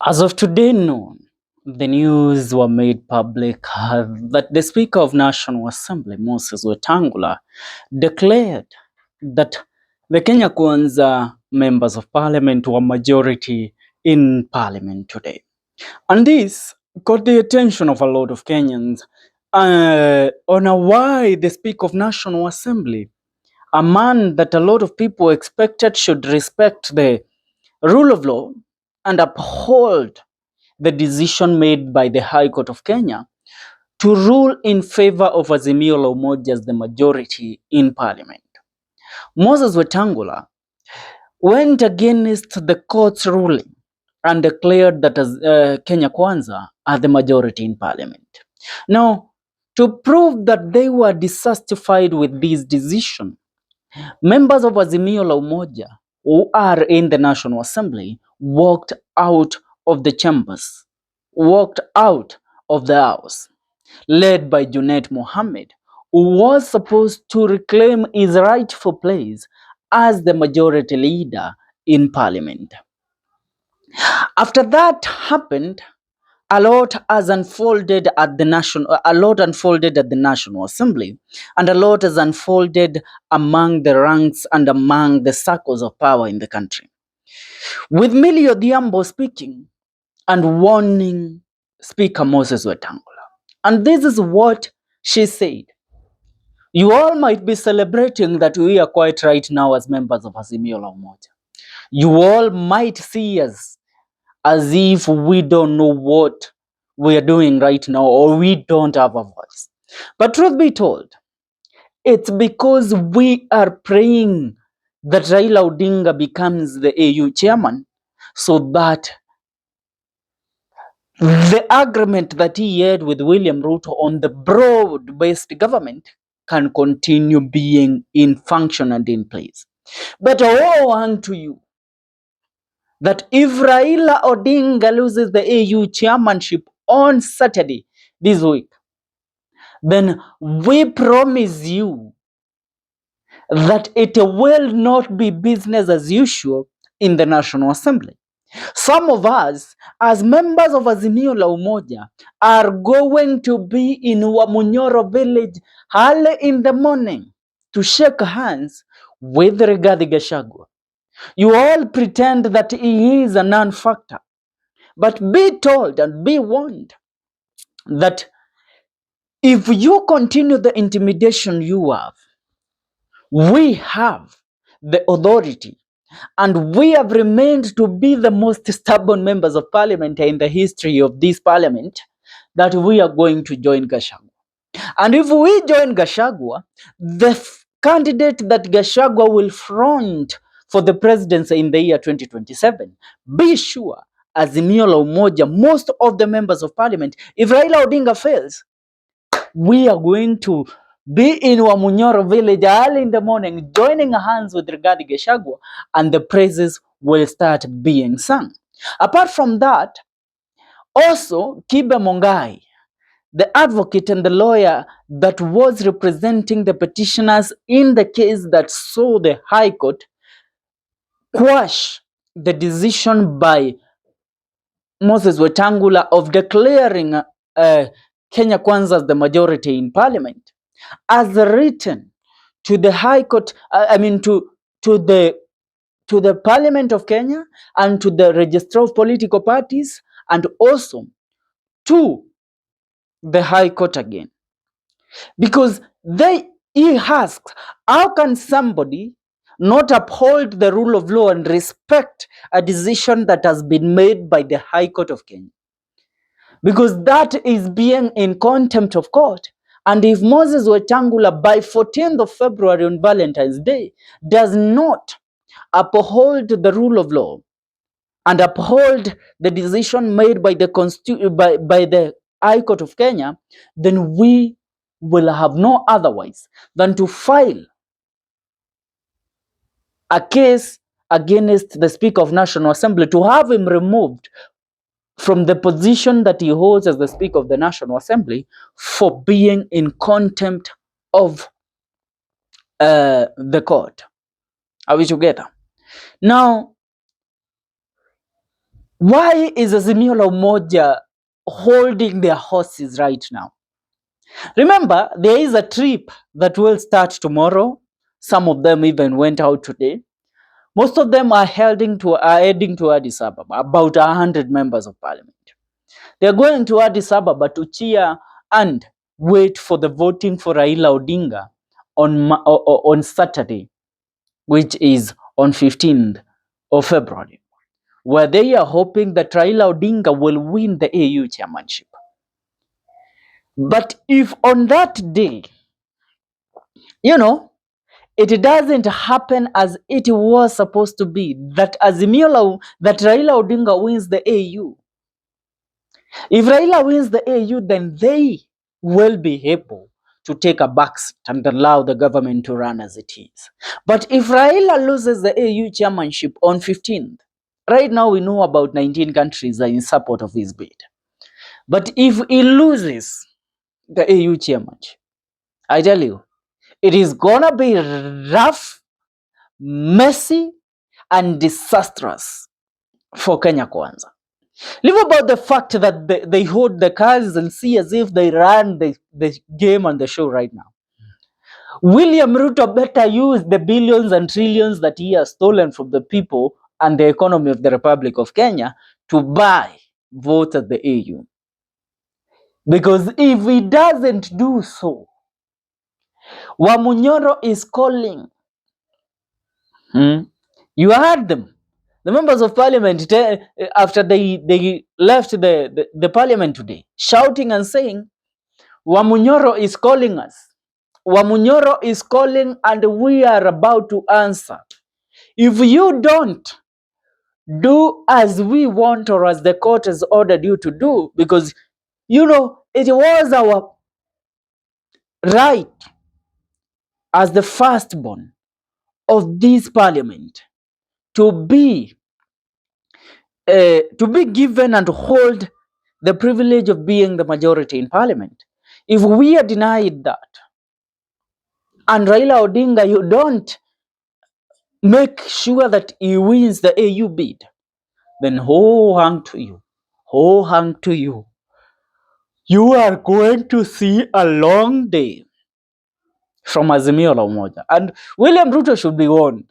As of today noon, the news were made public that the Speaker of National Assembly, Moses Wetangula, declared that the Kenya Kwanza members of parliament were majority in parliament today. And this got the attention of a lot of Kenyans on why the Speaker of National Assembly, a man that a lot of people expected should respect the rule of law and uphold the decision made by the High Court of Kenya to rule in favor of Azimio Umoja as the majority in parliament. Moses Wetangula went against the court's ruling and declared that Kenya Kwanza are the majority in parliament. Now, to prove that they were dissatisfied with this decision, members of Azimio Umoja who are in the National Assembly walked out of the chambers, walked out of the house, led by Junet Mohammed, who was supposed to reclaim his rightful place as the majority leader in parliament. After that happened, a lot unfolded at the National Assembly, and a lot has unfolded among the ranks and among the circles of power in the country. With Millie Odhiambo speaking and warning Speaker Moses Wetangula. And this is what she said. You all might be celebrating that we are quite right now as members of Azimio Umoja. You all might see us as if we don't know what we are doing right now, or we don't have a voice. But truth be told, it's because we are praying that Raila Odinga becomes the AU chairman, so that the agreement that he had with William Ruto on the broad-based government can continue being in function and in place. But woe unto you that if Raila Odinga loses the AU chairmanship on Saturday this week, then we promise you that it will not be business as usual in the National Assembly. Some of us, as members of Azimio la Umoja, are going to be in Wamunyoro village early in the morning to shake hands with Rigathi Gachagua. You all pretend that he is a non-factor, but be told and be warned that if you continue the intimidation you have, we have the authority, and we have remained to be the most stubborn members of parliament in the history of this parliament, that we are going to join Gachagua. And if we join Gachagua, the candidate that Gachagua will front for the presidency in the year 2027, be sure, Azimio la Umoja, most of the members of parliament, if Raila Odinga fails, we are going to be in Wamunyoro village early in the morning, joining hands with Rigathi Gachagua, and the praises will start being sung. Apart from that, also Kibe Mongai, the advocate and the lawyer that was representing the petitioners in the case that saw the High Court quash the decision by Moses Wetangula of declaring Kenya Kwanza as the majority in parliament, as written to the High Court, to the Parliament of Kenya and to the Registrar of Political Parties, and also to the High Court again. Because he asks, how can somebody not uphold the rule of law and respect a decision that has been made by the High Court of Kenya? Because that is being in contempt of court. And if Moses Wetangula by 14th of February on Valentine's Day does not uphold the rule of law and uphold the decision made by the High Court of Kenya, then we will have no otherwise than to file a case against the Speaker of National Assembly to have him removed from the position that he holds as the Speaker of the National Assembly for being in contempt of the court. Are we together? Now, Why is Azimio la Umoja holding their horses right now? Remember, there is a trip that will start tomorrow. Some of them even went out today. Most of them are heading to Addis Ababa, about 100 members of parliament. They are going to Addis Ababa to cheer and wait for the voting for Raila Odinga on Saturday, which is on 15th of February, where they are hoping that Raila Odinga will win the AU chairmanship. But if on that day, it doesn't happen as it was supposed to be, that Raila Odinga wins the AU. If Raila wins the AU, then they will be able to take a backseat and allow the government to run as it is. But if Raila loses the AU chairmanship on 15th, right now we know about 19 countries are in support of his bid. But if he loses the AU chairmanship, I tell you, it is gonna be rough, messy, and disastrous for Kenya Kwanza. Leave about the fact that they hold the cards and see as if they run the game and the show right now. William Ruto better use the billions and trillions that he has stolen from the people and the economy of the Republic of Kenya to buy votes at the AU. Because if he doesn't do so, Wamunyoro is calling. You heard them. The members of parliament, after they left the parliament today, shouting and saying, Wamunyoro is calling us. Wamunyoro is calling and we are about to answer. If you don't do as we want or as the court has ordered you to do, because, it was our right as the firstborn of this parliament to be given and hold the privilege of being the majority in parliament. If we are denied that, and Raila Odinga, you don't make sure that he wins the AU bid, then hang to you. Hang to you. You are going to see a long day from Azimio la Umoja. And William Ruto should be warned.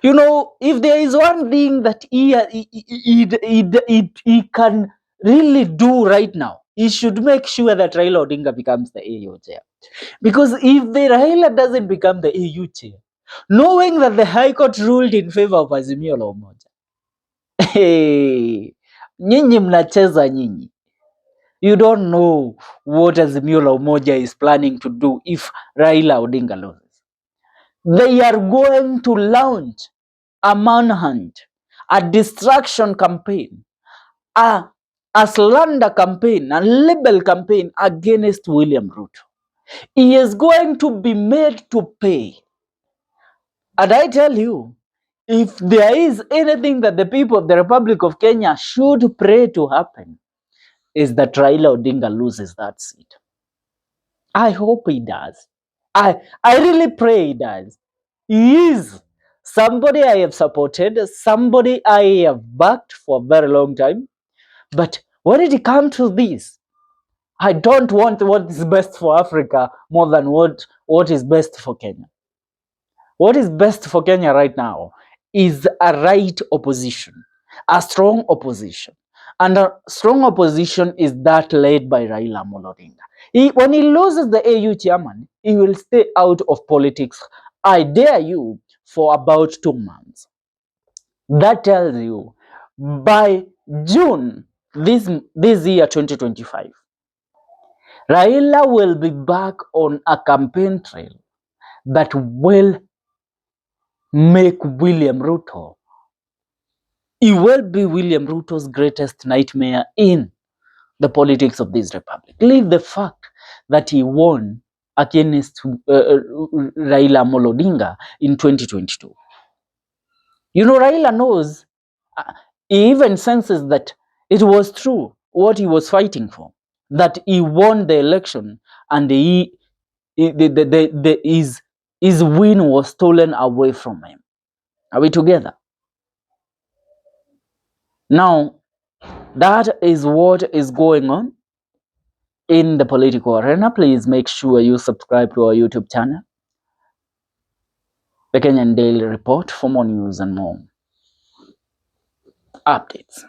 If there is one thing that he can really do right now, he should make sure that Raila Odinga becomes the AU chair. Because if the Raila doesn't become the AU chair, knowing that the High Court ruled in favor of Azimio la Umoja, nyinyi mnacheza nyinyi. You don't know what Azimio la Umoja is planning to do if Raila Odinga loses. They are going to launch a manhunt, a distraction campaign, a slander campaign, a libel campaign against William Ruto. He is going to be made to pay. And I tell you, if there is anything that the people of the Republic of Kenya should pray to happen, is that Raila Odinga loses that seat. I hope he does. I really pray he does. He is somebody I have supported, somebody I have backed for a very long time. But when it comes to this, I don't want what is best for Africa more than what is best for Kenya. What is best for Kenya right now is a right opposition, a strong opposition. And a strong opposition is that led by Raila Amolo Odinga. When he loses the AU chairman, he will stay out of politics, I dare you, for about 2 months. That tells you by June this year 2025, Raila will be back on a campaign trail that will make William Ruto. He will be William Ruto's greatest nightmare in the politics of this republic. Leave the fact that he won against Raila Amolo Odinga in 2022. Raila knows, he even senses that it was true what he was fighting for, that he won the election and his win was stolen away from him. Are we together? Now, that is what is going on in the political arena. Please make sure you subscribe to our YouTube channel, The Kenyan Daily Report, for more news and more updates.